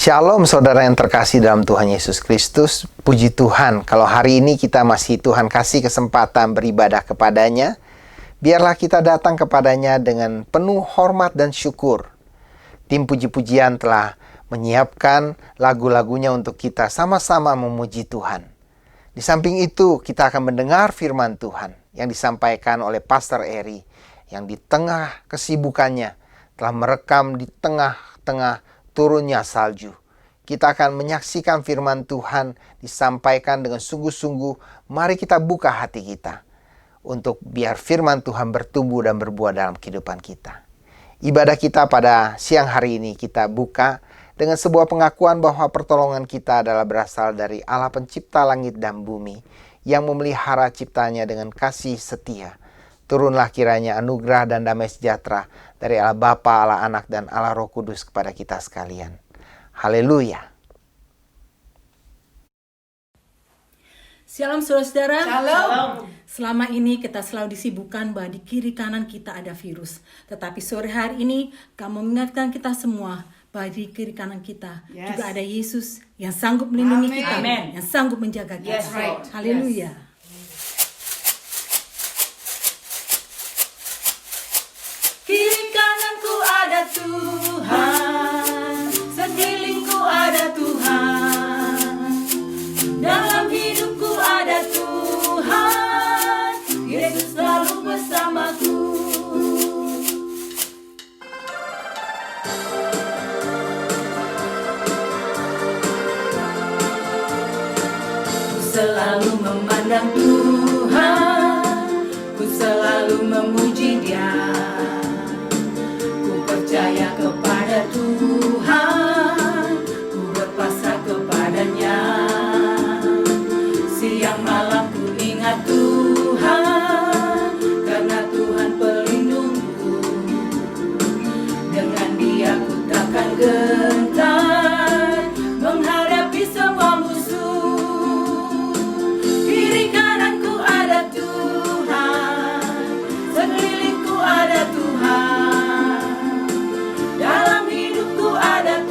Shalom saudara yang terkasih dalam Tuhan Yesus Kristus. Puji Tuhan kalau hari ini kita masih Tuhan kasih kesempatan beribadah kepadanya. Biarlah kita datang kepadanya dengan penuh hormat dan syukur. Tim puji-pujian telah menyiapkan lagu-lagunya untuk kita sama-sama memuji Tuhan. Di samping itu kita akan mendengar firman Tuhan yang disampaikan oleh Pastor Eri yang di tengah kesibukannya telah merekam di tengah-tengah turunnya salju. Kita akan menyaksikan firman Tuhan disampaikan dengan sungguh-sungguh. Mari kita buka hati kita untuk biar firman Tuhan bertumbuh dan berbuah dalam kehidupan kita. Ibadah kita pada siang hari ini kita buka dengan sebuah pengakuan bahwa pertolongan kita adalah berasal dari Allah pencipta langit dan bumi yang memelihara ciptanya dengan kasih setia. Turunlah kiranya anugerah dan damai sejahtera dari Allah Bapa, Allah Anak, dan Allah Roh Kudus kepada kita sekalian. Haleluya. Shalom saudara-saudara. Shalom. Selama ini kita selalu disibukkan bahwa di kiri kanan kita ada virus. Tetapi sore hari ini kamu mengingatkan kita semua bahwa di kiri kanan kita juga ada Yesus yang sanggup melindungi kita, yang sanggup menjaga kita. Yes, right. Haleluya. Kiri kananku ada Tuhan, sekelilingku ada Tuhan, dalam hidupku ada Tuhan, Yesus selalu bersamaku. Ku selalu memandang Tuhan, ku selalu memuji Dia. Ku percaya kepada Tuhan, ku berpasrah kepadanya. Siang malam ku ingat Tuhan, karena Tuhan pelindungku. Dengan Dia ku takkan gentar menghadapi semua musuh. Kiri kananku ada Tuhan, sekelilingku ada Tuhan, dalam hidupku ada Tuhan.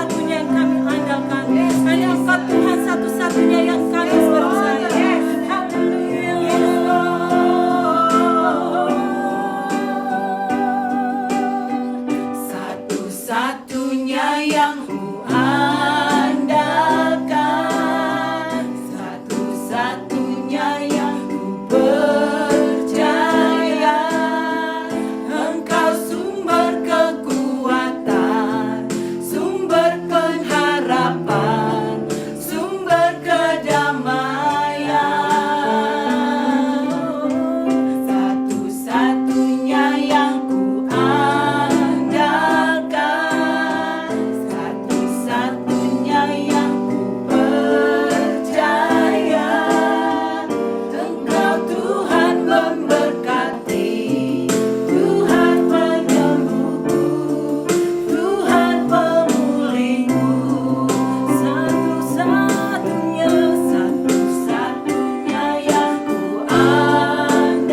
satu-satunya yang kami andalkan. Hanya Engkau Tuhan satu-satunya yang kami percaya. Satu-satunya yang ku andalkan, satu-satunya yang ku percaya. Engkau sumber kekuatan, sumber pengharapan, sumber kedamaian. Satu-satunya yang ku andalkan, satu-satunya yang ku percaya. Engkau Tuhan memberkati, Tuhan penyembuhku, Tuhan pemulihku. Satu-satunya yang ku andalkan,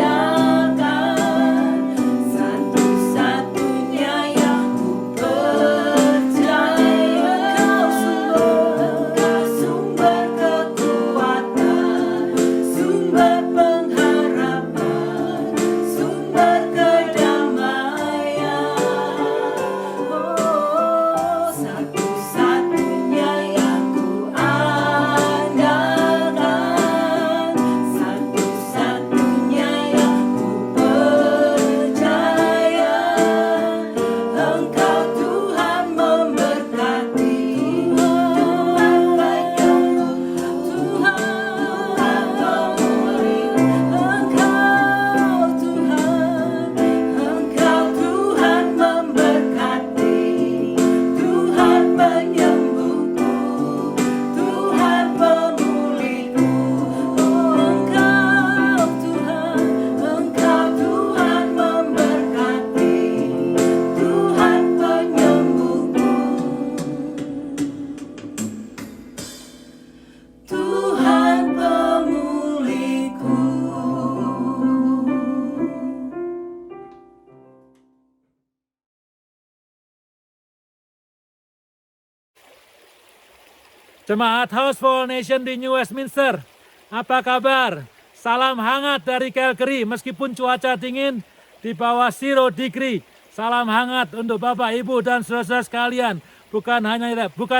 satu-satunya yang ku percaya. Engkau sumber kekuatan, sumber pengharapan, sumber kedamaian. Oh, satu-satunya yang ku andalkan, satu-satunya yang ku percaya. Engkau Tuhan memberkati, Tuhan penyembuh, Tuhan pemulih. Engkau Tuhan memberkati, Tuhan penyembuhku, Tuhan pemulihku. Engkau Tuhan memberkati, Tuhan penyembuhku, Tuhan pemulihku. Jemaat House for All Nation di New Westminster, apa kabar? Salam hangat dari Calgary, meskipun cuaca dingin di bawah 0 degree. Salam hangat untuk Bapak, Ibu, dan saudara sekalian. Bukan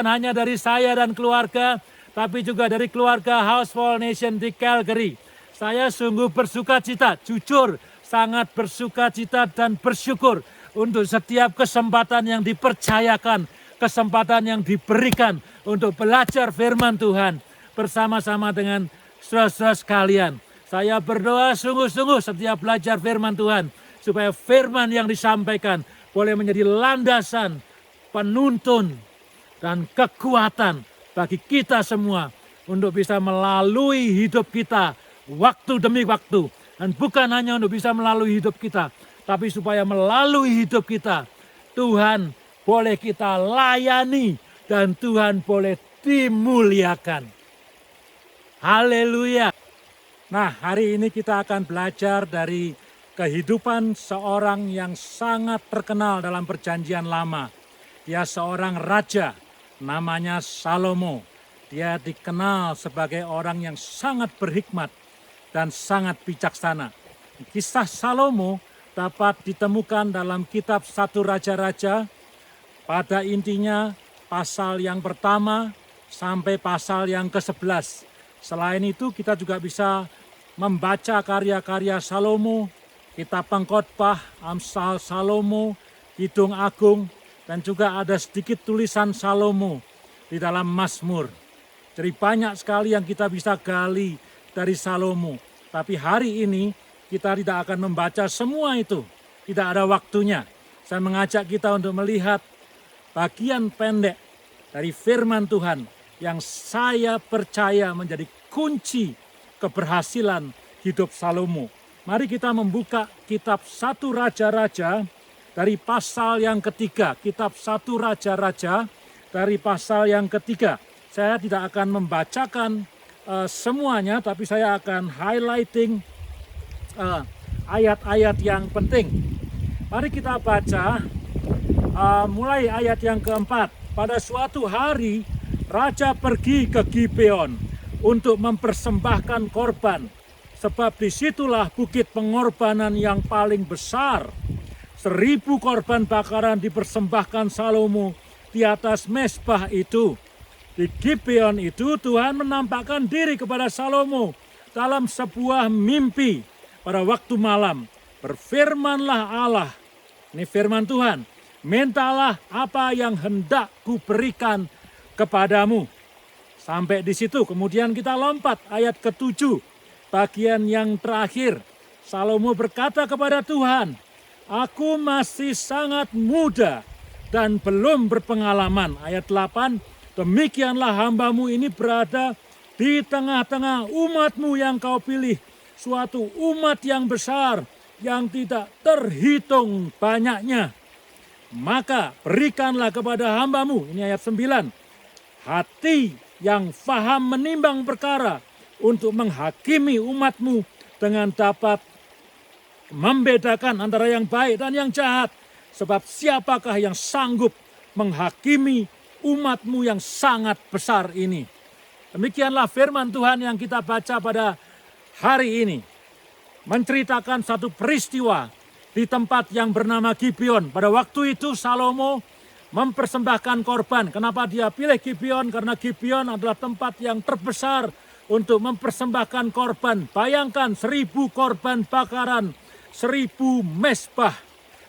hanya dari saya dan keluarga, tapi juga dari keluarga House for All Nation di Calgary. Saya sungguh bersukacita, jujur, sangat bersukacita dan bersyukur untuk setiap kesempatan yang dipercayakan, kesempatan yang diberikan untuk belajar firman Tuhan bersama-sama dengan saudara-saudara sekalian. Saya berdoa sungguh-sungguh setiap belajar firman Tuhan, supaya firman yang disampaikan boleh menjadi landasan, penuntun, dan kekuatan bagi kita semua untuk bisa melalui hidup kita waktu demi waktu. Dan bukan hanya untuk bisa melalui hidup kita, tapi supaya melalui hidup kita Tuhan boleh kita layani dan Tuhan boleh dimuliakan. Haleluya. Nah, hari ini kita akan belajar dari kehidupan seorang yang sangat terkenal dalam Perjanjian Lama. Dia seorang raja, namanya Salomo. Dia dikenal sebagai orang yang sangat berhikmat dan sangat bijaksana. Kisah Salomo dapat ditemukan dalam kitab 1 Raja-Raja, pada intinya pasal yang pertama sampai pasal yang ke-11. Selain itu kita juga bisa membaca karya-karya Salomo, kitab Pengkhotbah, Amsal Salomo, Kidung Agung, dan juga ada sedikit tulisan Salomo di dalam Mazmur. Jadi banyak sekali yang kita bisa gali dari Salomo. Tapi hari ini kita tidak akan membaca semua itu. Tidak ada waktunya. Saya mengajak kita untuk melihat bagian pendek dari firman Tuhan yang saya percaya menjadi kunci keberhasilan hidup Salomo. Mari kita membuka kitab 1 Raja-Raja dari pasal yang ketiga. Kitab 1 Raja-Raja dari pasal yang ketiga. Saya tidak akan membacakan semuanya, tapi saya akan highlighting ayat-ayat yang penting. Mari kita baca mulai ayat yang keempat. pada suatu hari raja pergi ke Gibeon untuk mempersembahkan korban, sebab disitulah bukit pengorbanan yang paling besar. 1000 korban bakaran dipersembahkan Salomo di atas mezbah itu. Di Gibeon itu Tuhan menampakkan diri kepada Salomo dalam sebuah mimpi pada waktu malam. Berfirmanlah Allah, ini firman Tuhan, mintalah apa yang hendak kuberikan kepadamu. Sampai di situ, kemudian kita lompat ayat ke-7, bagian yang terakhir. Salomo berkata kepada Tuhan, aku masih sangat muda dan belum berpengalaman. Ayat 8, demikianlah hambamu ini berada di tengah-tengah umatmu yang kau pilih, suatu umat yang besar, yang tidak terhitung banyaknya. Maka berikanlah kepada hambamu, ini ayat 9, hati yang faham menimbang perkara untuk menghakimi umatmu dengan dapat membedakan antara yang baik dan yang jahat. Sebab siapakah yang sanggup menghakimi umatmu yang sangat besar ini? Demikianlah firman Tuhan yang kita baca pada hari ini. Menceritakan satu peristiwa di tempat yang bernama Gibeon. Pada waktu itu Salomo mempersembahkan korban. Kenapa dia pilih Gibeon? Karena Gibeon adalah tempat yang terbesar untuk mempersembahkan korban. Bayangkan 1000 korban bakaran, 1000 mezbah.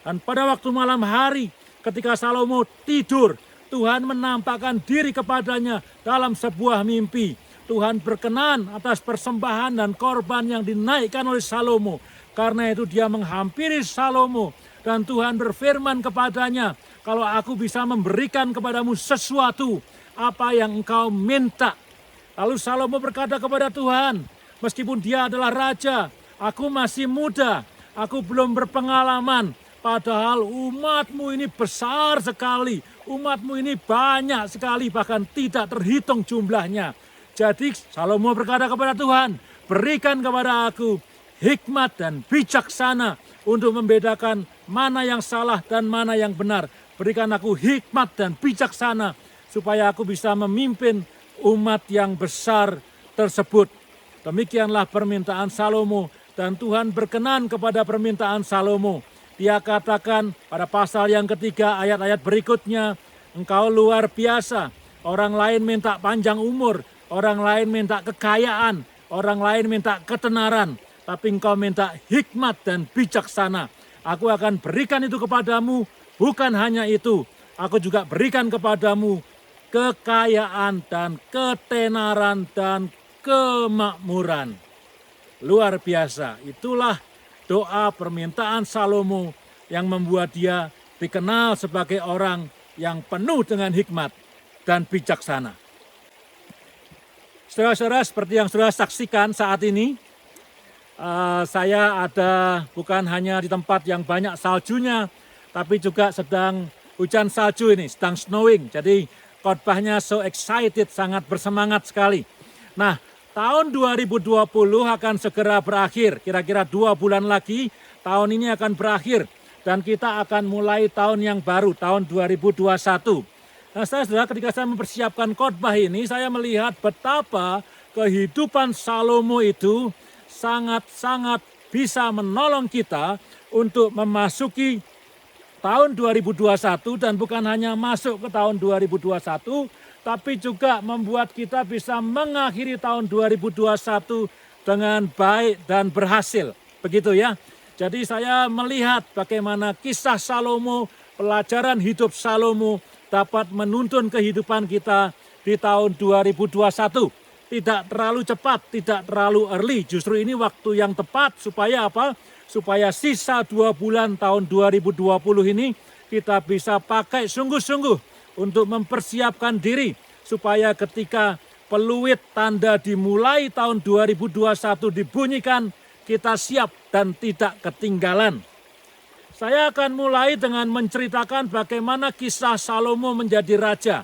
Dan pada waktu malam hari ketika Salomo tidur, Tuhan menampakkan diri kepadanya dalam sebuah mimpi. Tuhan berkenan atas persembahan dan korban yang dinaikkan oleh Salomo. Karena itu dia menghampiri Salomo dan Tuhan berfirman kepadanya, kalau aku bisa memberikan kepadamu sesuatu, apa yang engkau minta. Lalu Salomo berkata kepada Tuhan, meskipun dia adalah raja, aku masih muda, aku belum berpengalaman. Padahal umatmu ini besar sekali, umatmu ini banyak sekali, bahkan tidak terhitung jumlahnya. Jadi Salomo berkata kepada Tuhan, berikan kepada aku hikmat dan bijaksana untuk membedakan mana yang salah dan mana yang benar. Berikan aku hikmat dan bijaksana supaya aku bisa memimpin umat yang besar tersebut. Demikianlah permintaan Salomo dan Tuhan berkenan kepada permintaan Salomo. Dia katakan pada pasal yang ketiga ayat-ayat berikutnya, engkau luar biasa. Orang lain minta panjang umur, orang lain minta kekayaan, orang lain minta ketenaran. Tapi engkau minta hikmat dan bijaksana. Aku akan berikan itu kepadamu. Bukan hanya itu, aku juga berikan kepadamu kekayaan dan ketenaran dan kemakmuran. Luar biasa, itulah doa permintaan Salomo yang membuat dia dikenal sebagai orang yang penuh dengan hikmat dan bijaksana. Saudara-saudara, seperti yang saudara saksikan saat ini, saya ada bukan hanya di tempat yang banyak saljunya, tapi juga sedang hujan salju ini, sedang snowing. Jadi khotbahnya so excited, sangat bersemangat sekali. Nah, tahun 2020 akan segera berakhir, kira-kira 2 bulan lagi tahun ini akan berakhir. Dan kita akan mulai tahun yang baru, tahun 2021. Nah, saudara, ketika saya mempersiapkan khotbah ini, saya melihat betapa kehidupan Salomo itu sangat-sangat bisa menolong kita untuk memasuki tahun 2021 dan bukan hanya masuk ke tahun 2021, tapi juga membuat kita bisa mengakhiri tahun 2021 dengan baik dan berhasil. Begitu ya. Jadi saya melihat bagaimana kisah Salomo, pelajaran hidup Salomo dapat menuntun kehidupan kita di tahun 2021. Tidak terlalu cepat, tidak terlalu early. Justru ini waktu yang tepat supaya apa? Supaya sisa 2 bulan tahun 2020 ini kita bisa pakai sungguh-sungguh untuk mempersiapkan diri. Supaya ketika peluit tanda dimulai tahun 2021 dibunyikan, kita siap dan tidak ketinggalan. Saya akan mulai dengan menceritakan bagaimana kisah Salomo menjadi raja.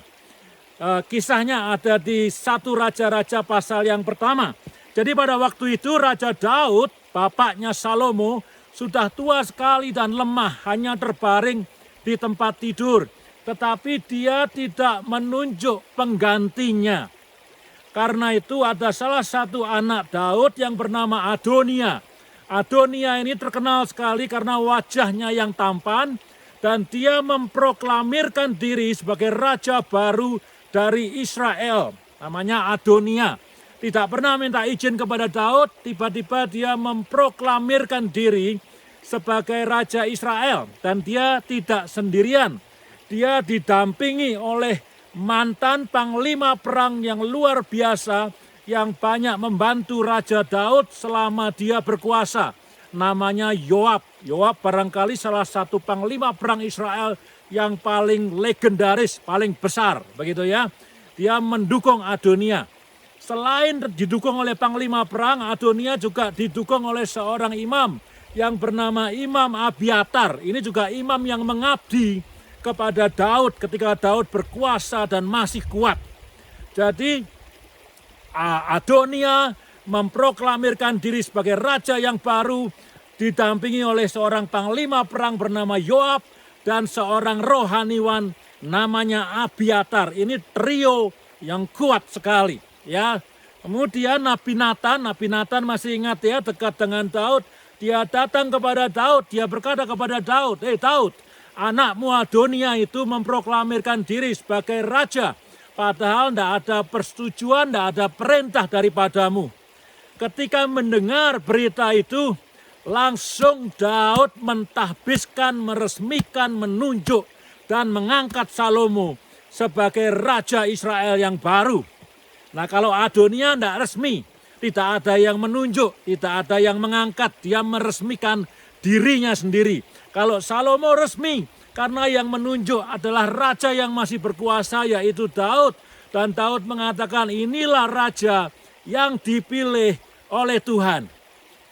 Kisahnya ada di 1 Raja-Raja pasal yang pertama. Jadi pada waktu itu Raja Daud, bapaknya Salomo, sudah tua sekali dan lemah, hanya terbaring di tempat tidur. tetapi dia tidak menunjuk penggantinya. Karena itu ada salah satu anak Daud yang bernama Adonia. Adonia ini terkenal sekali karena wajahnya yang tampan, dan dia memproklamirkan diri sebagai raja baru dari Israel. Namanya Adonia. Tidak pernah minta izin kepada Daud, tiba-tiba dia memproklamirkan diri sebagai raja Israel. Dan dia tidak sendirian. Dia didampingi oleh mantan panglima perang yang luar biasa yang banyak membantu Raja Daud selama dia berkuasa. Namanya Yoab. Yoab barangkali salah satu panglima perang Israel yang paling legendaris, paling besar, begitu ya. Dia mendukung Adonia. Selain didukung oleh panglima perang, Adonia juga didukung oleh seorang imam yang bernama Imam Abiatar. Ini juga imam yang mengabdi kepada Daud ketika Daud berkuasa dan masih kuat. Jadi Adonia memproklamirkan diri sebagai raja yang baru, didampingi oleh seorang panglima perang bernama Yoab dan seorang rohaniwan namanya Abiatar. Ini trio yang kuat sekali. Ya, kemudian Nabi Nathan masih ingat ya, dekat dengan Daud. Dia datang kepada Daud, dia berkata kepada Daud, Daud, anakmu Adonia itu memproklamirkan diri sebagai raja. Padahal tidak ada persetujuan, tidak ada perintah daripadamu. Ketika mendengar berita itu, langsung Daud mentahbiskan, meresmikan, menunjuk, dan mengangkat Salomo sebagai raja Israel yang baru. Nah, kalau Adonia tidak resmi, tidak ada yang menunjuk, tidak ada yang mengangkat, dia meresmikan dirinya sendiri. Kalau Salomo resmi, karena yang menunjuk adalah raja yang masih berkuasa, yaitu Daud. Dan Daud mengatakan inilah raja yang dipilih oleh Tuhan.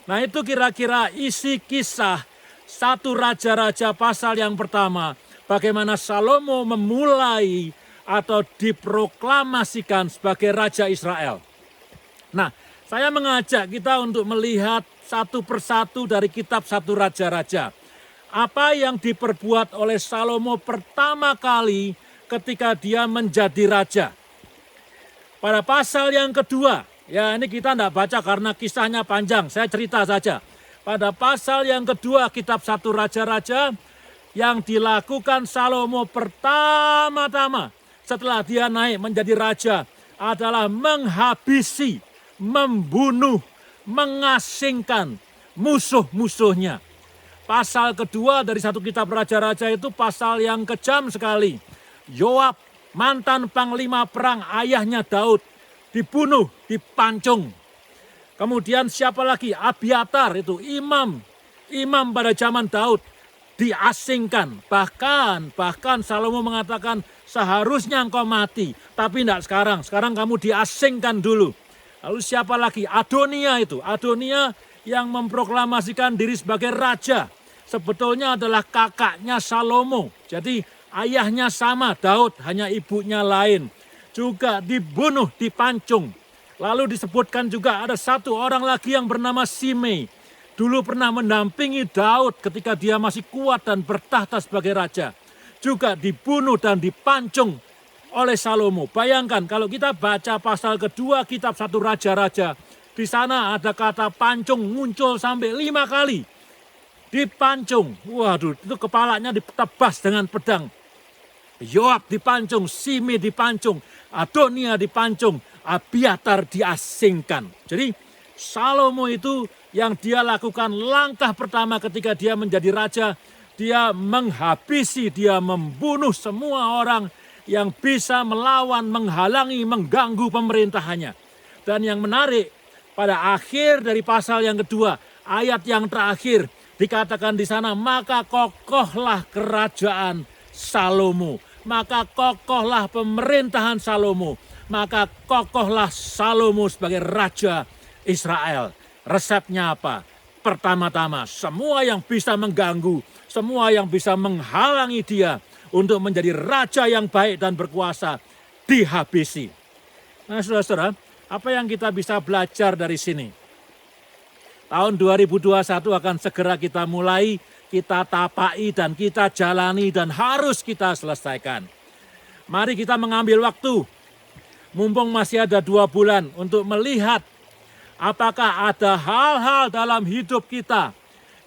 Nah, itu kira-kira isi kisah 1 Raja-Raja pasal yang pertama. Bagaimana Salomo memulai atau diproklamasikan sebagai Raja Israel. Nah, saya mengajak kita untuk melihat satu persatu dari kitab 1 Raja-Raja. Apa yang diperbuat oleh Salomo pertama kali ketika dia menjadi raja. Pada pasal yang kedua, ya ini kita tidak baca karena kisahnya panjang, saya cerita saja. Pada pasal yang kedua kitab 1 Raja-Raja, yang dilakukan Salomo pertama-tama setelah dia naik menjadi raja adalah menghabisi, membunuh, mengasingkan musuh-musuhnya. Pasal kedua dari 1 kitab Raja-Raja itu pasal yang kejam sekali. Yoab, mantan panglima perang ayahnya Daud, dibunuh, dipancung. Kemudian siapa lagi? Abiatar, itu imam pada zaman Daud, diasingkan. Bahkan Salomo mengatakan seharusnya engkau mati, tapi tidak sekarang. Sekarang kamu diasingkan dulu. Lalu siapa lagi? Adonia itu. Adonia yang memproklamasikan diri sebagai raja. Sebetulnya adalah kakaknya Salomo. Jadi ayahnya sama Daud, hanya ibunya lain. Juga dibunuh, dipancung. Lalu disebutkan juga ada satu orang lagi yang bernama Simei. Dulu pernah mendampingi Daud ketika dia masih kuat dan bertahta sebagai raja. Juga dibunuh dan dipancung oleh Salomo. Bayangkan kalau kita baca pasal kedua kitab 1 Raja-Raja. Di sana ada kata pancung muncul sampai 5 kali. Dipancung. Waduh, itu kepalanya ditebas dengan pedang. Yoab dipancung, Simei dipancung, Adonia dipancung, Abiatar diasingkan. Jadi Salomo itu yang dia lakukan langkah pertama ketika dia menjadi raja, dia menghabisi, dia membunuh semua orang yang bisa melawan, menghalangi, mengganggu pemerintahannya. Dan yang menarik, pada akhir dari pasal yang kedua, ayat yang terakhir, dikatakan di sana, maka kokohlah kerajaan Salomo. Maka kokohlah pemerintahan Salomo. Maka kokohlah Salomo sebagai raja Israel. Resepnya apa? Pertama-tama, semua yang bisa mengganggu, semua yang bisa menghalangi dia untuk menjadi raja yang baik dan berkuasa, dihabisi. Nah, saudara-saudara, apa yang kita bisa belajar dari sini? Tahun 2021 akan segera kita mulai. kita tapai dan kita jalani dan harus kita selesaikan. Mari kita mengambil waktu, mumpung masih ada 2 bulan untuk melihat apakah ada hal-hal dalam hidup kita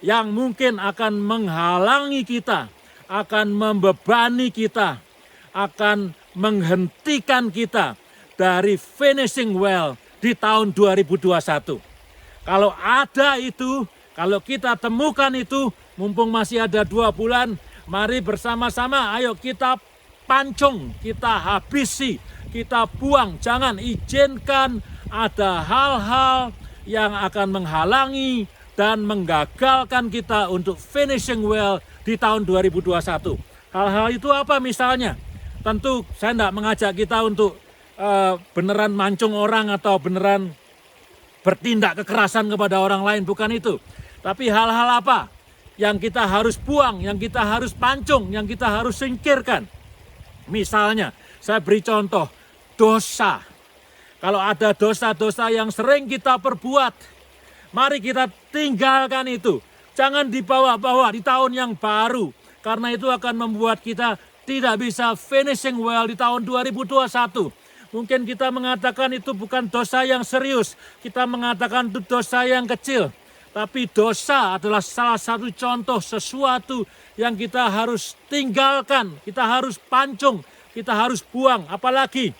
yang mungkin akan menghalangi kita, akan membebani kita, akan menghentikan kita dari finishing well di tahun 2021. Kalau ada itu, kalau kita temukan itu, mumpung masih ada 2 bulan, mari bersama-sama ayo kita pancung, kita habisi, kita buang. Jangan izinkan ada hal-hal yang akan menghalangi dan menggagalkan kita untuk finishing well di tahun 2021. Hal-hal itu apa misalnya? Tentu saya tidak mengajak kita untuk beneran mancung orang atau beneran bertindak kekerasan kepada orang lain, bukan itu. Tapi hal-hal apa yang kita harus buang, yang kita harus pancung, yang kita harus singkirkan. Misalnya, saya beri contoh, dosa. Kalau ada dosa-dosa yang sering kita perbuat, mari kita tinggalkan itu. Jangan dibawa-bawa di tahun yang baru, karena itu akan membuat kita tidak bisa finishing well di tahun 2021. Mungkin kita mengatakan itu bukan dosa yang serius, kita mengatakan itu dosa yang kecil. Tapi dosa adalah salah satu contoh sesuatu yang kita harus tinggalkan, kita harus pancung, kita harus buang. Apalagi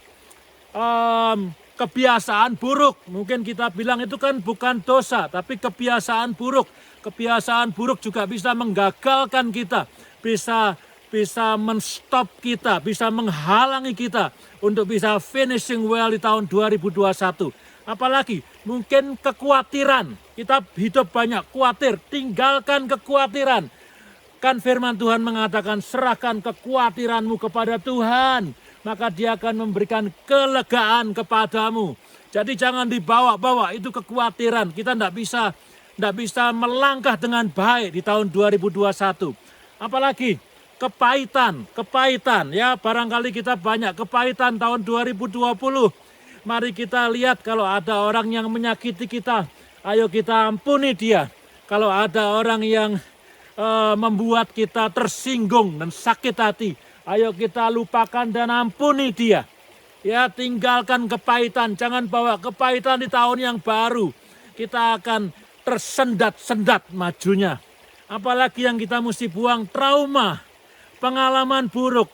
kebiasaan buruk, mungkin kita bilang itu kan bukan dosa, tapi kebiasaan buruk. Kebiasaan buruk juga bisa menggagalkan kita, bisa men-stop kita, bisa menghalangi kita untuk bisa finishing well di tahun 2021. Apalagi mungkin kekhawatiran, kita hidup banyak khawatir, tinggalkan kekhawatiran. Kan firman Tuhan mengatakan serahkan kekhawatiranmu kepada Tuhan, maka Dia akan memberikan kelegaan kepadamu. Jadi jangan dibawa-bawa itu kekhawatiran, kita tidak bisa melangkah dengan baik di tahun 2021. Apalagi kepahitan ya, barangkali kita banyak kepahitan tahun 2020. Mari kita lihat kalau ada orang yang menyakiti kita, ayo kita ampuni dia. Kalau ada orang yang membuat kita tersinggung dan sakit hati, ayo kita lupakan dan ampuni dia. Ya, tinggalkan kepahitan, jangan bawa kepahitan di tahun yang baru. Kita akan tersendat-sendat majunya. Apalagi yang kita mesti buang, trauma, pengalaman buruk,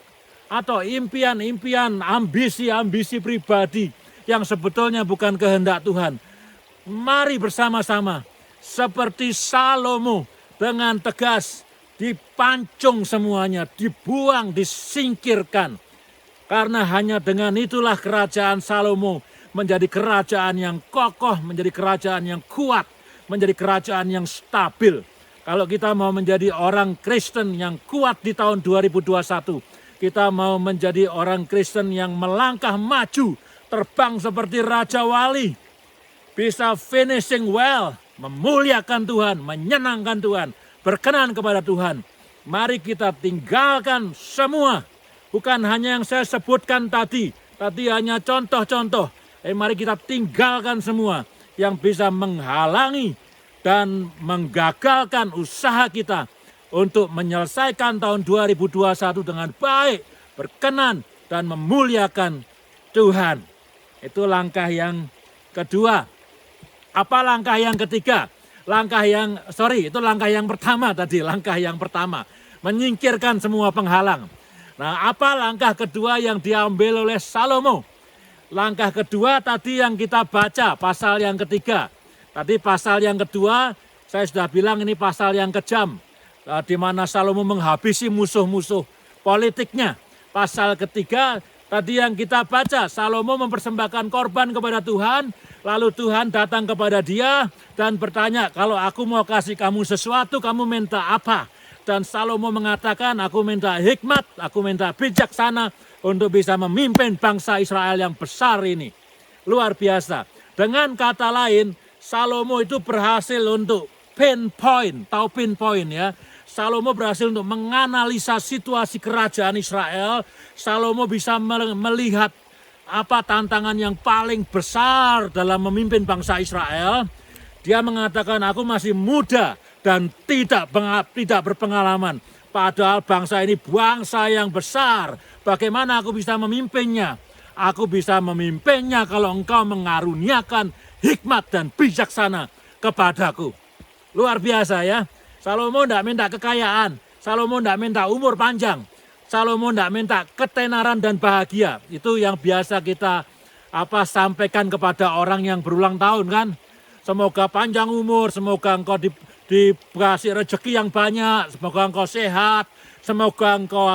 atau impian-impian, ambisi-ambisi pribadi yang sebetulnya bukan kehendak Tuhan. Mari bersama-sama seperti Salomo dengan tegas dipancung semuanya, dibuang, disingkirkan. Karena hanya dengan itulah kerajaan Salomo menjadi kerajaan yang kokoh, menjadi kerajaan yang kuat, menjadi kerajaan yang stabil. Kalau kita mau menjadi orang Kristen yang kuat di tahun 2021, kita mau menjadi orang Kristen yang melangkah maju, terbang seperti Raja Wali, bisa finishing well, memuliakan Tuhan, menyenangkan Tuhan, berkenan kepada Tuhan. Mari kita tinggalkan semua, bukan hanya yang saya sebutkan tadi hanya contoh-contoh. Mari kita tinggalkan semua yang bisa menghalangi dan menggagalkan usaha kita untuk menyelesaikan tahun 2021 dengan baik, berkenan, dan memuliakan Tuhan. Itu langkah yang kedua. Apa langkah yang ketiga? Itu langkah yang pertama tadi, langkah yang pertama. Menyingkirkan semua penghalang. Nah, apa langkah kedua yang diambil oleh Salomo? Langkah kedua tadi yang kita baca, pasal yang ketiga. Tadi pasal yang kedua, saya sudah bilang ini pasal yang kejam. Di mana Salomo menghabisi musuh-musuh politiknya. Pasal ketiga, tadi yang kita baca, Salomo mempersembahkan korban kepada Tuhan. Lalu Tuhan datang kepada dia dan bertanya, kalau aku mau kasih kamu sesuatu, kamu minta apa? Dan Salomo mengatakan, aku minta hikmat, aku minta bijaksana untuk bisa memimpin bangsa Israel yang besar ini. Luar biasa. Dengan kata lain, Salomo itu berhasil untuk pinpoint ya. Salomo berhasil untuk menganalisa situasi kerajaan Israel. Salomo bisa melihat apa tantangan yang paling besar dalam memimpin bangsa Israel. Dia mengatakan, aku masih muda, dan tidak berpengalaman. Padahal bangsa ini bangsa yang besar. Bagaimana aku bisa memimpinnya? Aku bisa memimpinnya kalau engkau mengaruniakan hikmat dan bijaksana kepadaku. Luar biasa ya. Salomo tidak minta kekayaan. Salomo tidak minta umur panjang. Salomo tidak minta ketenaran dan bahagia. Itu yang biasa kita sampaikan kepada orang yang berulang tahun kan. Semoga panjang umur, semoga engkau dikasih rezeki yang banyak, semoga engkau sehat, semoga engkau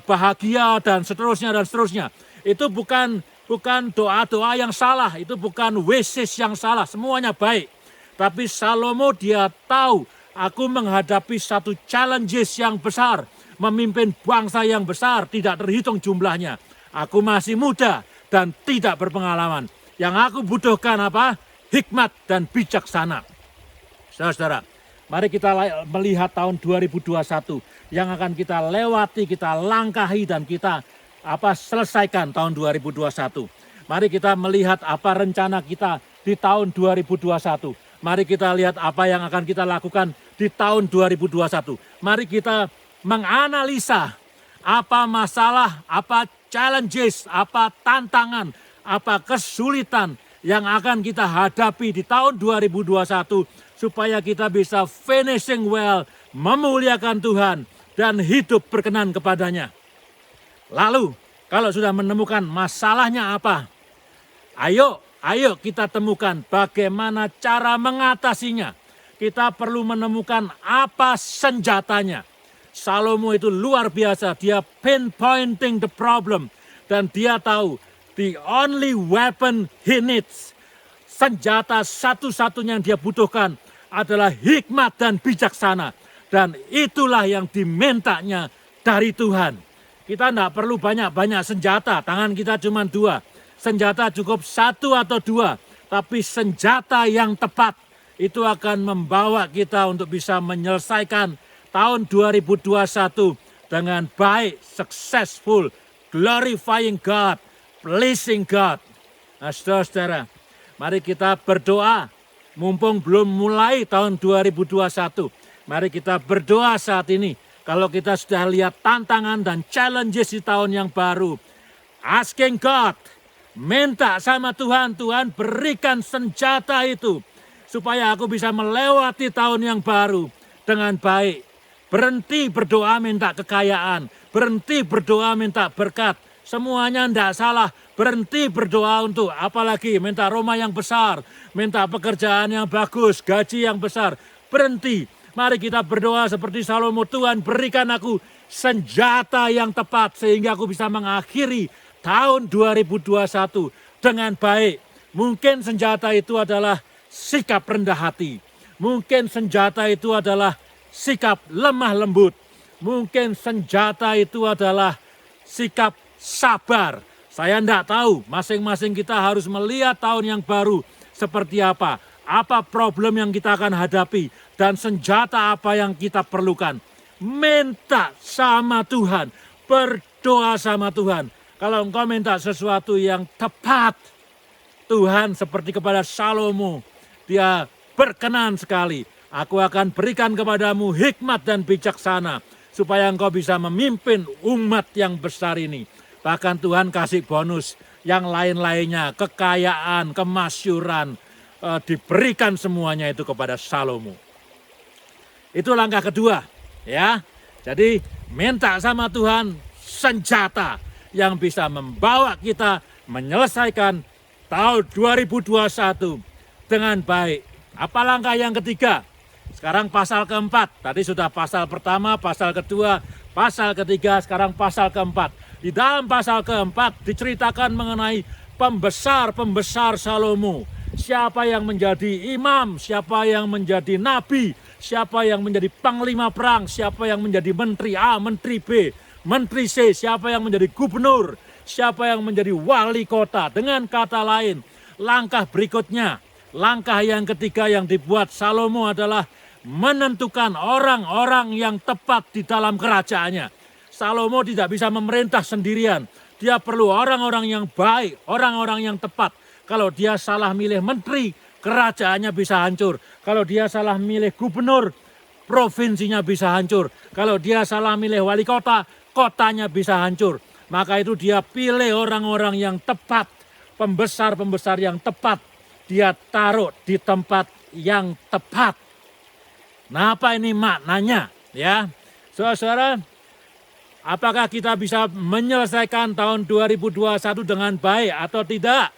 bahagia dan seterusnya. Itu bukan doa-doa yang salah, itu bukan wishes yang salah, semuanya baik. Tapi Salomo dia tahu, aku menghadapi satu challenges yang besar, memimpin bangsa yang besar, tidak terhitung jumlahnya. Aku masih muda dan tidak berpengalaman. Yang aku butuhkan apa? Hikmat dan bijaksana. Saudara, mari kita melihat tahun 2021 yang akan kita lewati, kita langkahi dan kita selesaikan tahun 2021. Mari kita melihat apa rencana kita di tahun 2021. Mari kita lihat apa yang akan kita lakukan di tahun 2021. Mari kita menganalisa apa masalah, apa challenges, apa tantangan, apa kesulitan yang akan kita hadapi di tahun 2021 supaya kita bisa finishing well, memuliakan Tuhan dan hidup berkenan kepadanya. Lalu kalau sudah menemukan masalahnya apa? Ayo kita temukan bagaimana cara mengatasinya. Kita perlu menemukan apa senjatanya. Salomo itu luar biasa, dia pinpointing the problem. Dan dia tahu the only weapon he needs, senjata satu-satunya yang dia butuhkan adalah hikmat dan bijaksana. Dan itulah yang dimintanya dari Tuhan. Kita tidak perlu banyak-banyak senjata, tangan kita cuma 2. Senjata cukup 1 atau 2, tapi senjata yang tepat itu akan membawa kita untuk bisa menyelesaikan tahun 2021 dengan baik, successful, glorifying God, pleasing God. Nah, saudara-saudara, mari kita berdoa. Mumpung belum mulai tahun 2021, mari kita berdoa saat ini. Kalau kita sudah lihat tantangan dan challenges di tahun yang baru, asking God, minta sama Tuhan, Tuhan berikan senjata itu supaya aku bisa melewati tahun yang baru dengan baik. Berhenti berdoa minta kekayaan, berhenti berdoa minta berkat. Semuanya tidak salah, berhenti berdoa untuk apalagi minta rumah yang besar, minta pekerjaan yang bagus, gaji yang besar. Berhenti, mari kita berdoa seperti Salomo, Tuhan berikan aku senjata yang tepat sehingga aku bisa mengakhiri tahun 2021 dengan baik. Mungkin senjata itu adalah sikap rendah hati. Mungkin senjata itu adalah sikap lemah lembut. Mungkin senjata itu adalah sikap sabar. Saya tidak tahu, masing-masing kita harus melihat tahun yang baru seperti apa. Apa problem yang kita akan hadapi dan senjata apa yang kita perlukan. Minta sama Tuhan, berdoa sama Tuhan. Kalau engkau minta sesuatu yang tepat, Tuhan seperti kepada Salomo, dia berkenan sekali. Aku akan berikan kepadamu hikmat dan bijaksana, supaya engkau bisa memimpin umat yang besar ini. Bahkan Tuhan kasih bonus yang lain-lainnya, kekayaan, kemasyuran, diberikan semuanya itu kepada Salomo. Itu langkah kedua, ya. Jadi minta sama Tuhan senjata yang bisa membawa kita menyelesaikan tahun 2021 dengan baik. Apa langkah yang ketiga? Sekarang pasal keempat. Tadi sudah pasal pertama, pasal kedua, pasal ketiga, sekarang pasal keempat. Di dalam pasal keempat diceritakan mengenai pembesar-pembesar Salomo. Siapa yang menjadi imam, siapa yang menjadi nabi, siapa yang menjadi panglima perang, siapa yang menjadi menteri A, menteri B, menteri C, siapa yang menjadi gubernur, siapa yang menjadi wali kota. Dengan kata lain, langkah berikutnya, langkah yang ketiga yang dibuat Salomo adalah menentukan orang-orang yang tepat di dalam kerajaannya. Salomo tidak bisa memerintah sendirian. Dia perlu orang-orang yang baik, orang-orang yang tepat. Kalau dia salah milih menteri, kerajaannya bisa hancur. Kalau dia salah milih gubernur, provinsinya bisa hancur. Kalau dia salah milih wali kota, kotanya bisa hancur. Maka itu dia pilih orang-orang yang tepat, pembesar-pembesar yang tepat. Dia taruh di tempat yang tepat. Nah, apa ini maknanya? Ya, saudara, apakah kita bisa menyelesaikan tahun 2021 dengan baik atau tidak?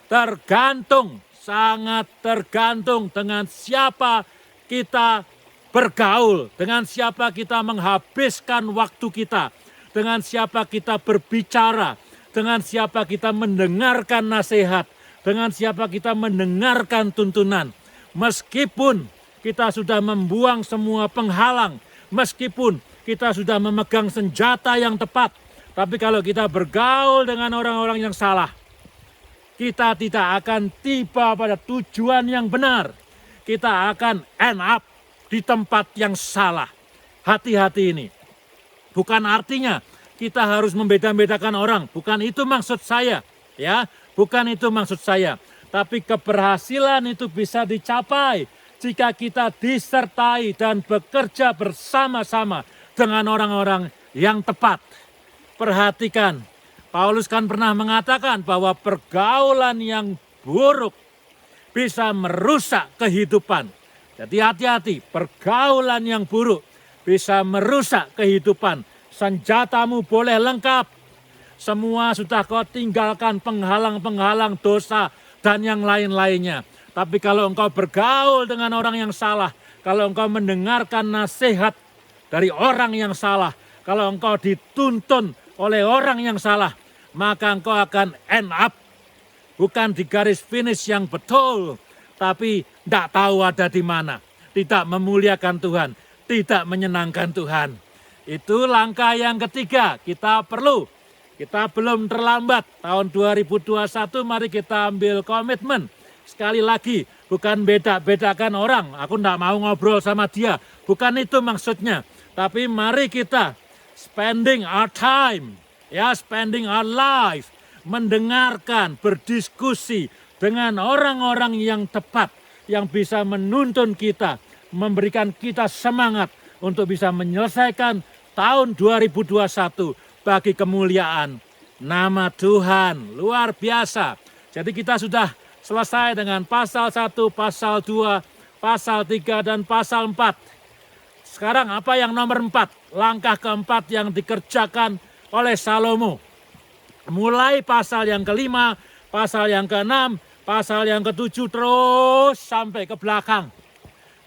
Tergantung, sangat tergantung dengan siapa kita bergaul, dengan siapa kita menghabiskan waktu kita, dengan siapa kita berbicara, dengan siapa kita mendengarkan nasihat, dengan siapa kita mendengarkan tuntunan. Meskipun kita sudah membuang semua penghalang, meskipun kita sudah memegang senjata yang tepat, tapi kalau kita bergaul dengan orang-orang yang salah, kita tidak akan tiba pada tujuan yang benar. Kita akan end up di tempat yang salah. Hati-hati ini. Bukan artinya kita harus membeda-bedakan orang. Bukan itu maksud saya. Ya, bukan itu maksud saya. Tapi keberhasilan itu bisa dicapai jika kita disertai dan bekerja bersama-sama dengan orang-orang yang tepat. Perhatikan, Paulus kan pernah mengatakan bahwa pergaulan yang buruk bisa merusak kehidupan. Jadi hati-hati, pergaulan yang buruk bisa merusak kehidupan. Senjatamu boleh lengkap. Semua sudah kau tinggalkan penghalang-penghalang dosa dan yang lain-lainnya. Tapi kalau engkau bergaul dengan orang yang salah, kalau engkau mendengarkan nasihat dari orang yang salah, kalau engkau dituntun oleh orang yang salah, maka engkau akan end up bukan di garis finish yang betul, tapi tidak tahu ada di mana. Tidak memuliakan Tuhan, tidak menyenangkan Tuhan. Itu langkah yang ketiga, kita belum terlambat. Tahun 2021 mari kita ambil komitmen. Sekali lagi, bukan beda-bedakan orang. Aku tidak mau ngobrol sama dia. Bukan itu maksudnya. Tapi mari kita spending our time, ya, spending our life, mendengarkan, berdiskusi dengan orang-orang yang tepat, yang bisa menuntun kita, memberikan kita semangat untuk bisa menyelesaikan tahun 2021 bagi kemuliaan nama Tuhan. Luar biasa. Jadi kita sudah selesai dengan pasal 1, pasal 2, pasal 3, dan pasal 4. Sekarang apa yang nomor 4? Langkah keempat yang dikerjakan oleh Salomo. Mulai pasal yang kelima, pasal yang keenam, pasal yang ketujuh, terus sampai ke belakang.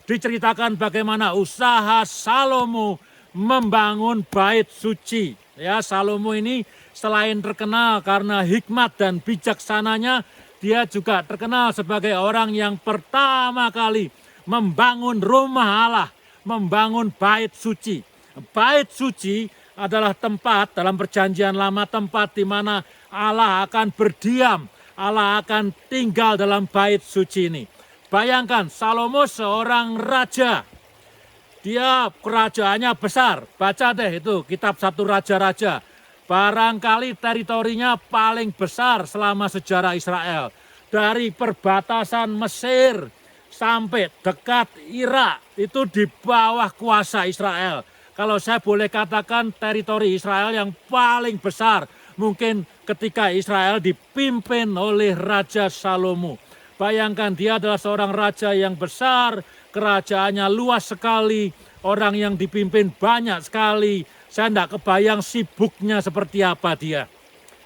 Diceritakan bagaimana usaha Salomo membangun bait suci. Ya, Salomo ini selain terkenal karena hikmat dan bijaksananya, dia juga terkenal sebagai orang yang pertama kali membangun rumah Allah, membangun bait suci. Bait suci adalah tempat dalam perjanjian lama, tempat di mana Allah akan berdiam, Allah akan tinggal dalam bait suci ini. Bayangkan, Salomo seorang raja. Dia kerajaannya besar. Baca deh itu kitab 1 Raja-Raja. Barangkali teritorinya paling besar selama sejarah Israel. Dari perbatasan Mesir sampai dekat Irak, itu di bawah kuasa Israel. Kalau saya boleh katakan teritori Israel yang paling besar mungkin ketika Israel dipimpin oleh Raja Salomo. Bayangkan, dia adalah seorang raja yang besar, kerajaannya luas sekali, orang yang dipimpin banyak sekali. Saya tidak kebayang sibuknya seperti apa dia.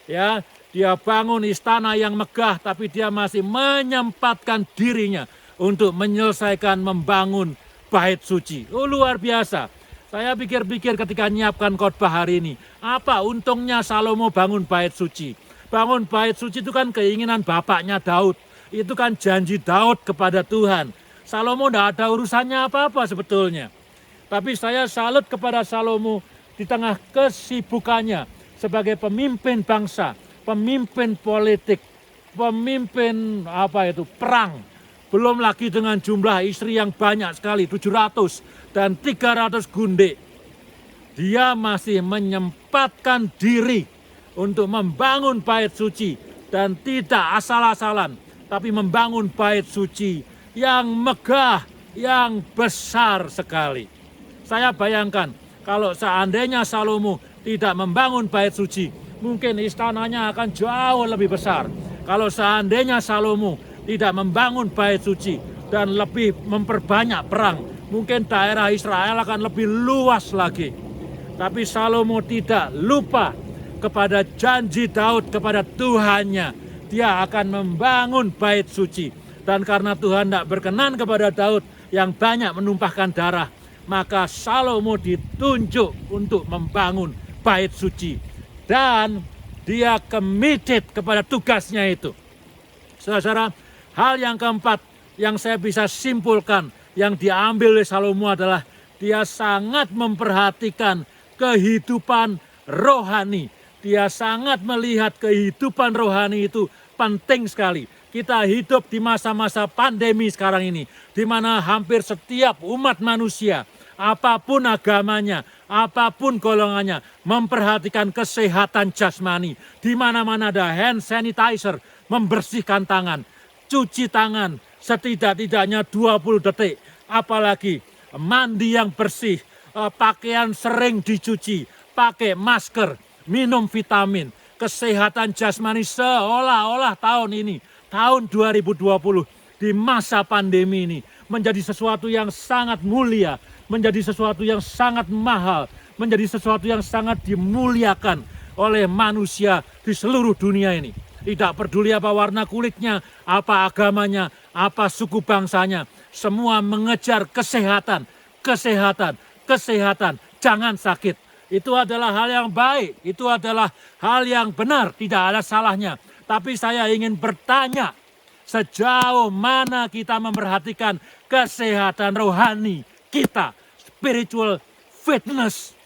Ya, dia bangun istana yang megah, tapi dia masih menyempatkan dirinya untuk menyelesaikan membangun bait suci. Oh, luar biasa. Saya pikir-pikir ketika menyiapkan khotbah hari ini, apa untungnya Salomo bangun bait suci? Bangun bait suci itu kan keinginan bapaknya Daud. Itu kan janji Daud kepada Tuhan. Salomo tidak ada urusannya apa-apa sebetulnya. Tapi saya salut kepada Salomo di tengah kesibukannya sebagai pemimpin bangsa, pemimpin politik, pemimpin perang. Belum lagi dengan jumlah istri yang banyak sekali, 700 dan 300 gundik. Dia masih menyempatkan diri untuk membangun bait suci dan tidak asal-asalan. tapi membangun bait suci yang megah, yang besar sekali. Saya bayangkan kalau seandainya Salomo tidak membangun bait suci, mungkin istananya akan jauh lebih besar. Kalau seandainya Salomo tidak membangun bait suci dan lebih memperbanyak perang, mungkin daerah Israel akan lebih luas lagi. Tapi Salomo tidak lupa kepada janji Daud kepada Tuhannya. Dia akan membangun bait suci. Dan karena Tuhan tidak berkenan kepada Daud yang banyak menumpahkan darah, maka Salomo ditunjuk untuk membangun bait suci. Dan dia committed kepada tugasnya itu. Saudara, hal yang keempat yang saya bisa simpulkan yang diambil oleh Salomo adalah dia sangat memperhatikan kehidupan rohani. Dia sangat melihat kehidupan rohani itu penting sekali. Kita hidup di masa-masa pandemi sekarang ini, di mana hampir setiap umat manusia, apapun agamanya, apapun golongannya, memperhatikan kesehatan jasmani. Di mana-mana ada hand sanitizer, membersihkan tangan, cuci tangan setidak-tidaknya 20 detik. Apalagi mandi yang bersih, pakaian sering dicuci, pakai masker, minum vitamin. Kesehatan jasmani seolah-olah tahun ini, tahun 2020, di masa pandemi ini, menjadi sesuatu yang sangat mulia, menjadi sesuatu yang sangat mahal, menjadi sesuatu yang sangat dimuliakan oleh manusia di seluruh dunia ini. Tidak peduli apa warna kulitnya, apa agamanya, apa suku bangsanya, semua mengejar kesehatan, kesehatan, kesehatan, jangan sakit. Itu adalah hal yang baik, itu adalah hal yang benar, tidak ada salahnya. Tapi saya ingin bertanya, sejauh mana kita memperhatikan kesehatan rohani kita, spiritual fitness.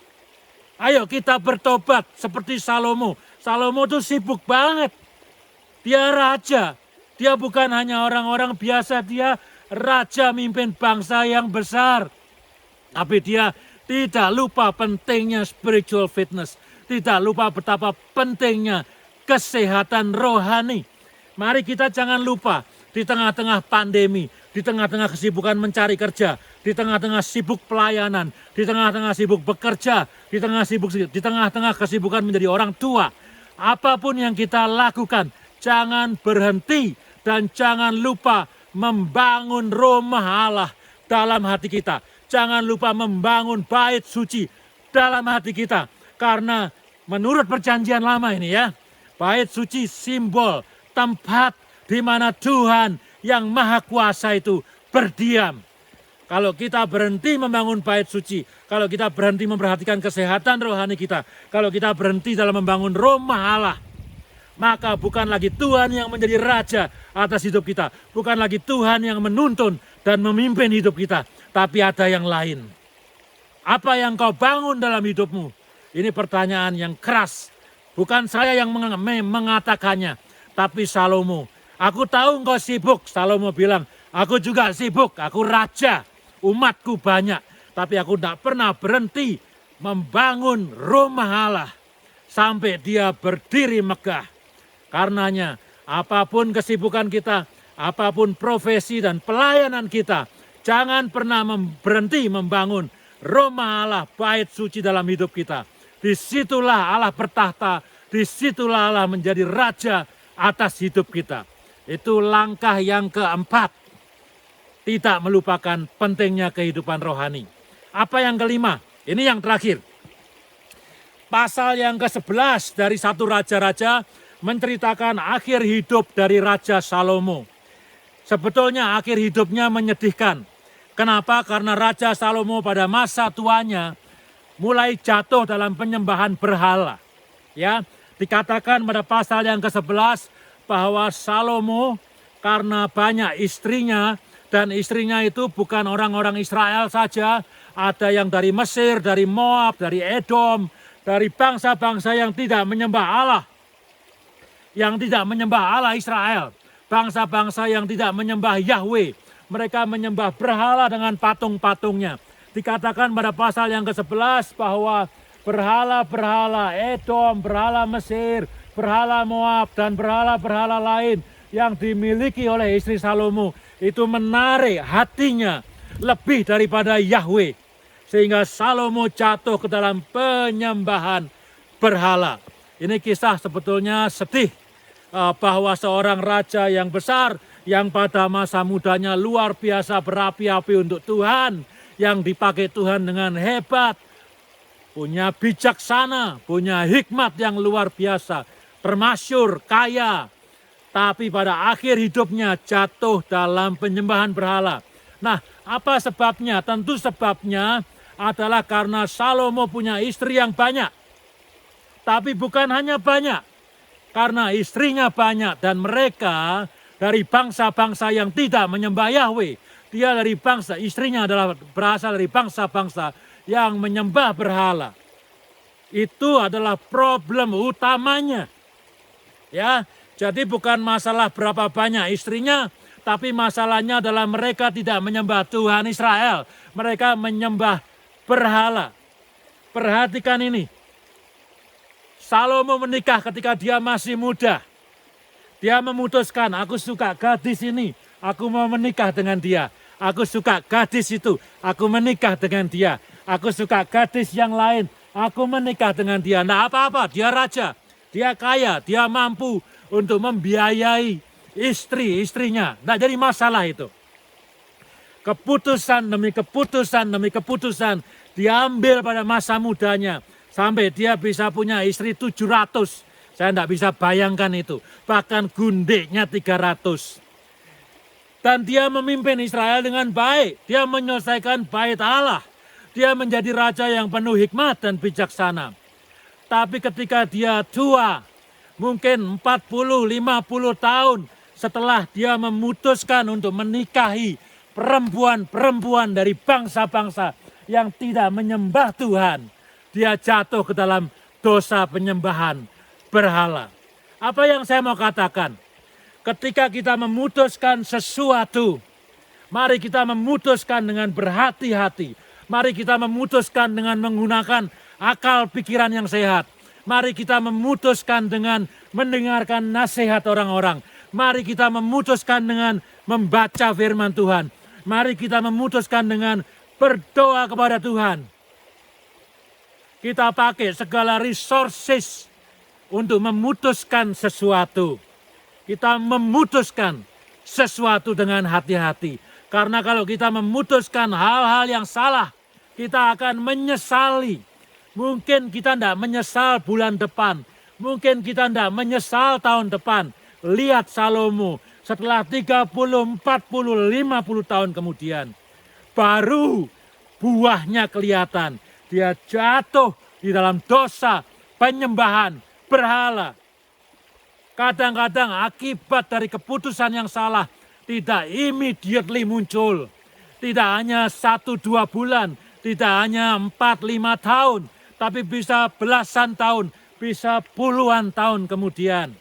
Ayo kita bertobat seperti Salomo. Salomo itu sibuk banget. Dia raja, dia bukan hanya orang-orang biasa, dia raja mimpin bangsa yang besar. Tapi dia tidak lupa pentingnya spiritual fitness. Tidak lupa betapa pentingnya kesehatan rohani. Mari kita jangan lupa di tengah-tengah pandemi, di tengah-tengah kesibukan mencari kerja, di tengah-tengah sibuk pelayanan, di tengah-tengah sibuk bekerja, di tengah-tengah kesibukan menjadi orang tua. Apapun yang kita lakukan, jangan berhenti dan jangan lupa membangun rumah Allah dalam hati kita. Jangan lupa membangun bait suci dalam hati kita. Karena menurut perjanjian lama ini ya, bait suci simbol tempat di mana Tuhan yang Maha Kuasa itu berdiam. Kalau kita berhenti membangun bait suci, kalau kita berhenti memperhatikan kesehatan rohani kita, kalau kita berhenti dalam membangun rumah Allah, maka bukan lagi Tuhan yang menjadi raja atas hidup kita. Bukan lagi Tuhan yang menuntun dan memimpin hidup kita. Tapi ada yang lain. Apa yang kau bangun dalam hidupmu? Ini pertanyaan yang keras. Bukan saya yang mengatakannya. Tapi Salomo. Aku tahu engkau sibuk. Salomo bilang, aku juga sibuk. Aku raja. Umatku banyak. Tapi aku tidak pernah berhenti membangun rumah Allah. Sampai dia berdiri megah. Karenanya apapun kesibukan kita, apapun profesi dan pelayanan kita, jangan pernah berhenti membangun rumah Allah, bait suci dalam hidup kita. Disitulah Allah bertahta, disitulah Allah menjadi raja atas hidup kita. Itu langkah yang keempat. Tidak melupakan pentingnya kehidupan rohani. Apa yang kelima? Ini yang terakhir. Pasal yang ke-11 dari 1 Raja-Raja menceritakan akhir hidup dari Raja Salomo. Sebetulnya akhir hidupnya menyedihkan. Kenapa? Karena Raja Salomo pada masa tuanya mulai jatuh dalam penyembahan berhala. Ya, dikatakan pada pasal yang ke-11 bahwa Salomo karena banyak istrinya, dan istrinya itu bukan orang-orang Israel saja, ada yang dari Mesir, dari Moab, dari Edom, dari bangsa-bangsa yang tidak menyembah Allah. Yang tidak menyembah Allah Israel. Bangsa-bangsa yang tidak menyembah Yahweh. Mereka menyembah berhala dengan patung-patungnya. Dikatakan pada pasal yang ke-11 bahwa berhala-berhala Edom, berhala Mesir, berhala Moab, dan berhala-berhala lain yang dimiliki oleh istri Salomo itu menarik hatinya lebih daripada Yahweh. Sehingga Salomo jatuh ke dalam penyembahan berhala. Ini kisah sebetulnya sedih bahwa seorang raja yang besar yang pada masa mudanya luar biasa berapi-api untuk Tuhan, yang dipakai Tuhan dengan hebat, punya bijaksana, punya hikmat yang luar biasa, termasyur, kaya, tapi pada akhir hidupnya jatuh dalam penyembahan berhala. Nah, apa sebabnya? Tentu sebabnya adalah karena Salomo punya istri yang banyak. Tapi bukan hanya banyak, karena istrinya banyak dan mereka dari bangsa-bangsa yang tidak menyembah Yahweh. Dia dari bangsa, istrinya adalah berasal dari bangsa-bangsa yang menyembah berhala. Itu adalah problem utamanya. Ya, jadi bukan masalah berapa banyak istrinya, tapi masalahnya adalah mereka tidak menyembah Tuhan Israel. Mereka menyembah berhala. Perhatikan ini. Salomo menikah ketika dia masih muda. Dia memutuskan, aku suka gadis ini, aku mau menikah dengan dia. Aku suka gadis itu, aku menikah dengan dia. Aku suka gadis yang lain, aku menikah dengan dia. Nah apa-apa, dia raja, dia kaya, dia mampu untuk membiayai istrinya. Nah jadi masalah itu. Keputusan demi keputusan demi keputusan diambil pada masa mudanya. Sampai dia bisa punya istri 700. Saya tidak bisa bayangkan itu. Bahkan gundeknya 300. Dan dia memimpin Israel dengan baik. Dia menyelesaikan bait Allah. Dia menjadi raja yang penuh hikmat dan bijaksana. Tapi ketika dia tua, mungkin 40-50 tahun setelah dia memutuskan untuk menikahi perempuan-perempuan dari bangsa-bangsa yang tidak menyembah Tuhan, dia jatuh ke dalam dosa penyembahan berhala. Apa yang saya mau katakan? Ketika kita memutuskan sesuatu, mari kita memutuskan dengan berhati-hati. Mari kita memutuskan dengan menggunakan akal pikiran yang sehat. Mari kita memutuskan dengan mendengarkan nasihat orang-orang. Mari kita memutuskan dengan membaca firman Tuhan. Mari kita memutuskan dengan berdoa kepada Tuhan. Kita pakai segala resources untuk memutuskan sesuatu. Kita memutuskan sesuatu dengan hati-hati. Karena kalau kita memutuskan hal-hal yang salah, kita akan menyesali. Mungkin kita tidak menyesal bulan depan. Mungkin kita tidak menyesal tahun depan. Lihat Salomo setelah 30, 40, 50 tahun kemudian. Baru buahnya kelihatan. Dia jatuh di dalam dosa penyembahan berhala. Kadang-kadang akibat dari keputusan yang salah tidak immediately muncul. Tidak hanya 1-2 bulan, tidak hanya 4-5 tahun, tapi bisa belasan tahun, bisa puluhan tahun kemudian.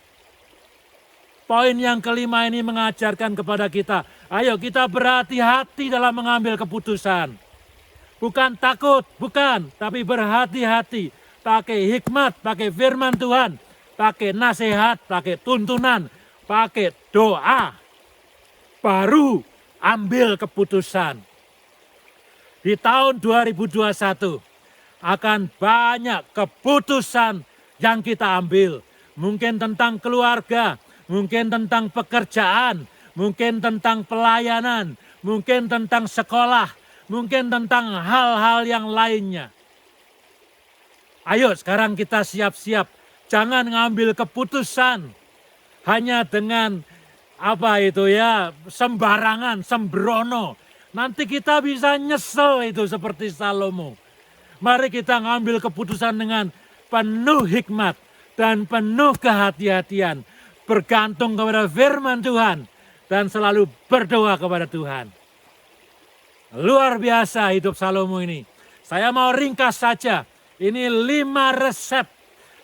Poin yang kelima ini mengajarkan kepada kita, ayo kita berhati-hati dalam mengambil keputusan. Bukan takut, bukan, tapi berhati-hati. Pakai hikmat, pakai firman Tuhan, pakai nasihat, pakai tuntunan, pakai doa. Baru ambil keputusan. Di tahun 2021 akan banyak keputusan yang kita ambil. Mungkin tentang keluarga, mungkin tentang pekerjaan, mungkin tentang pelayanan, mungkin tentang sekolah, mungkin tentang hal-hal yang lainnya. Ayo sekarang kita siap-siap. Jangan ngambil keputusan hanya dengan sembarangan, sembrono. Nanti kita bisa nyesel itu seperti Salomo. Mari kita ngambil keputusan dengan penuh hikmat dan penuh kehati-hatian. Bergantung kepada firman Tuhan dan selalu berdoa kepada Tuhan. Luar biasa hidup Salomo ini. Saya mau ringkas saja. Ini 5 resep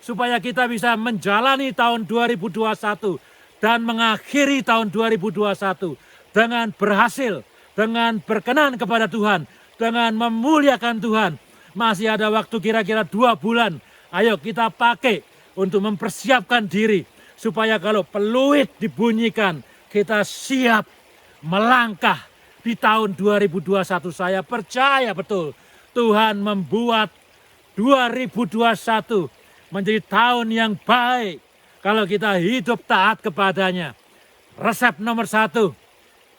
supaya kita bisa menjalani tahun 2021 dan mengakhiri tahun 2021 dengan berhasil, dengan berkenan kepada Tuhan, dengan memuliakan Tuhan. Masih ada waktu kira-kira 2 bulan. Ayo kita pakai untuk mempersiapkan diri supaya kalau peluit dibunyikan, kita siap melangkah di tahun 2021. Saya percaya betul Tuhan membuat 2021 menjadi tahun yang baik kalau kita hidup taat kepadanya. Resep nomor 1,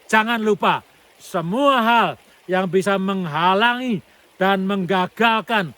jangan lupa semua hal yang bisa menghalangi dan menggagalkan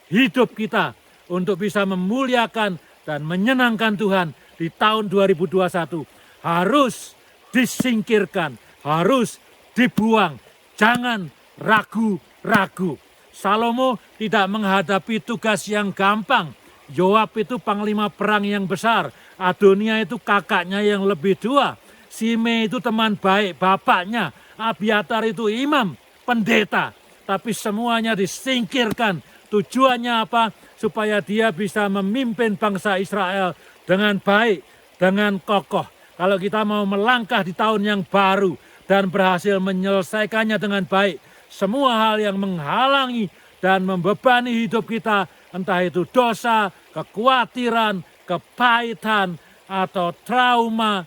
hidup kita untuk bisa memuliakan dan menyenangkan Tuhan di tahun 2021 harus disingkirkan, harus dibuang. Jangan ragu-ragu. Salomo tidak menghadapi tugas yang gampang. Yoab itu panglima perang yang besar. Adonia itu kakaknya yang lebih tua. Simei itu teman baik bapaknya. Abiatar itu imam, pendeta. Tapi semuanya disingkirkan. Tujuannya apa? Supaya dia bisa memimpin bangsa Israel dengan baik, dengan kokoh. Kalau kita mau melangkah di tahun yang baru dan berhasil menyelesaikannya dengan baik, semua hal yang menghalangi dan membebani hidup kita, entah itu dosa, kekhawatiran, kepahitan, atau trauma,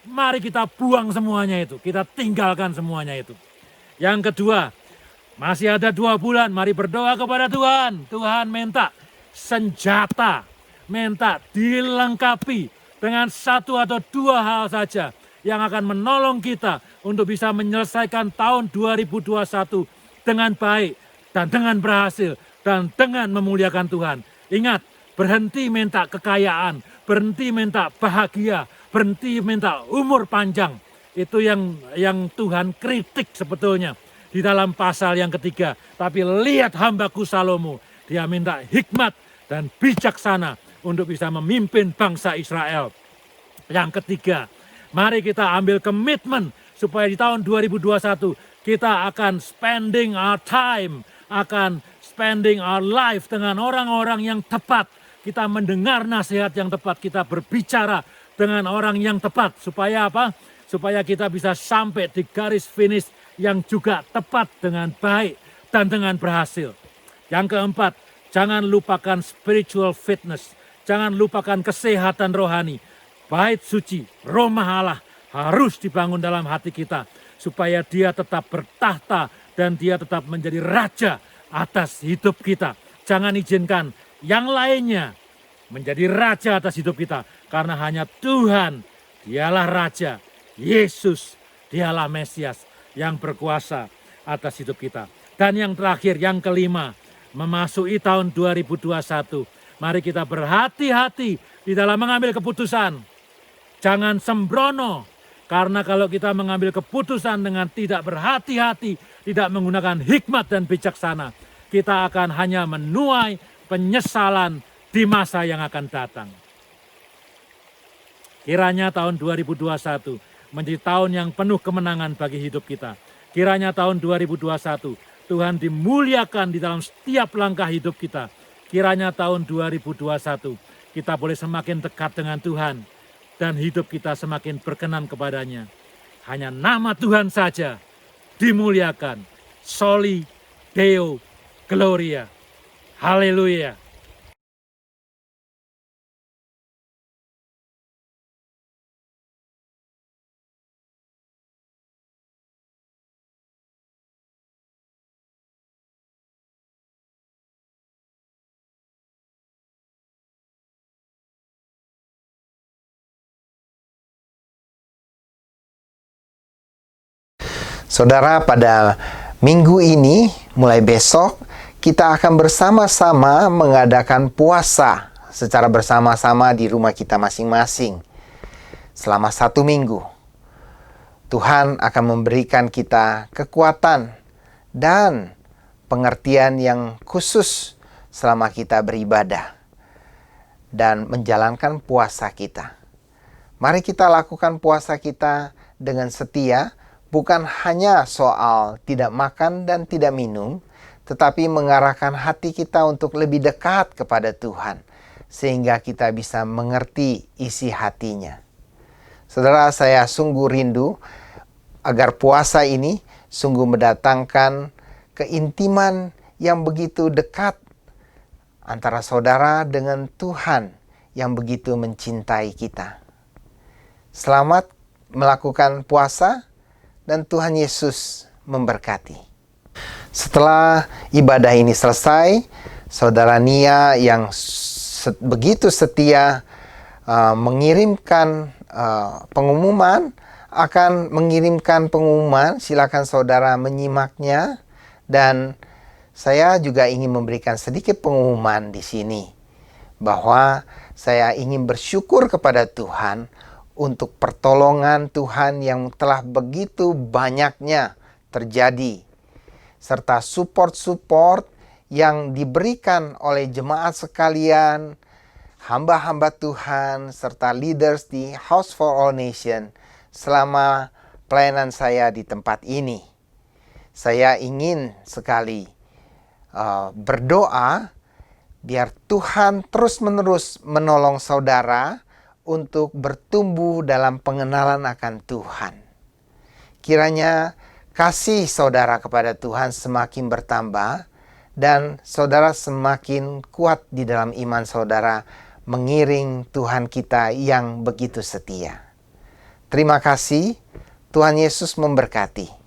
mari kita buang semuanya itu. Kita tinggalkan semuanya itu. Yang kedua, masih ada 2 bulan, mari berdoa kepada Tuhan. Tuhan minta senjata, minta dilengkapi dengan 1 atau 2 hal saja yang akan menolong kita untuk bisa menyelesaikan tahun 2021 dengan baik dan dengan berhasil dan dengan memuliakan Tuhan. Ingat, berhenti minta kekayaan, berhenti minta bahagia, berhenti minta umur panjang. Itu yang Tuhan kritik sebetulnya di dalam pasal yang ketiga. Tapi lihat hambaku Salomo, dia minta hikmat dan bijaksana untuk bisa memimpin bangsa Israel. Yang ketiga, mari kita ambil komitmen supaya di tahun 2021 kita akan spending our time, akan spending our life dengan orang-orang yang tepat. Kita mendengar nasihat yang tepat, kita berbicara dengan orang yang tepat. Supaya apa? Supaya kita bisa sampai di garis finish yang juga tepat dengan baik dan dengan berhasil. Yang keempat, jangan lupakan spiritual fitness. Jangan lupakan kesehatan rohani. Bait suci, rumah Allah harus dibangun dalam hati kita. Supaya dia tetap bertahta dan dia tetap menjadi raja atas hidup kita. Jangan izinkan yang lainnya menjadi raja atas hidup kita. Karena hanya Tuhan, dialah raja. Yesus, dialah Mesias yang berkuasa atas hidup kita. Dan yang terakhir, yang kelima, memasuki tahun 2021. Mari kita berhati-hati di dalam mengambil keputusan. Jangan sembrono, karena kalau kita mengambil keputusan dengan tidak berhati-hati, tidak menggunakan hikmat dan bijaksana, kita akan hanya menuai penyesalan di masa yang akan datang. Kiranya tahun 2021 menjadi tahun yang penuh kemenangan bagi hidup kita. Kiranya tahun 2021 Tuhan dimuliakan di dalam setiap langkah hidup kita. Kiranya tahun 2021 kita boleh semakin dekat dengan Tuhan dan hidup kita semakin berkenan kepadanya. Hanya nama Tuhan saja dimuliakan. Soli Deo Gloria. Haleluya. Saudara, pada minggu ini, mulai besok, kita akan bersama-sama mengadakan puasa secara bersama-sama di rumah kita masing-masing. Selama 1 minggu, Tuhan akan memberikan kita kekuatan dan pengertian yang khusus selama kita beribadah dan menjalankan puasa kita. Mari kita lakukan puasa kita dengan setia, bukan hanya soal tidak makan dan tidak minum, tetapi mengarahkan hati kita untuk lebih dekat kepada Tuhan, sehingga kita bisa mengerti isi hatinya. Saudara, saya sungguh rindu agar puasa ini sungguh mendatangkan keintiman yang begitu dekat antara saudara dengan Tuhan yang begitu mencintai kita. Selamat melakukan puasa dan Tuhan Yesus memberkati. Setelah ibadah ini selesai, Saudara Nia yang begitu setia mengirimkan pengumuman, akan mengirimkan pengumuman. Silakan saudara menyimaknya, dan saya juga ingin memberikan sedikit pengumuman di sini bahwa saya ingin bersyukur kepada Tuhan untuk pertolongan Tuhan yang telah begitu banyaknya terjadi, serta support-support yang diberikan oleh jemaat sekalian, hamba-hamba Tuhan, serta leaders di House for All Nations selama pelayanan saya di tempat ini. Saya ingin sekali berdoa biar Tuhan terus-menerus menolong saudara untuk bertumbuh dalam pengenalan akan Tuhan. Kiranya kasih saudara kepada Tuhan semakin bertambah dan saudara semakin kuat di dalam iman saudara mengiring Tuhan kita yang begitu setia. Terima kasih, Tuhan Yesus memberkati.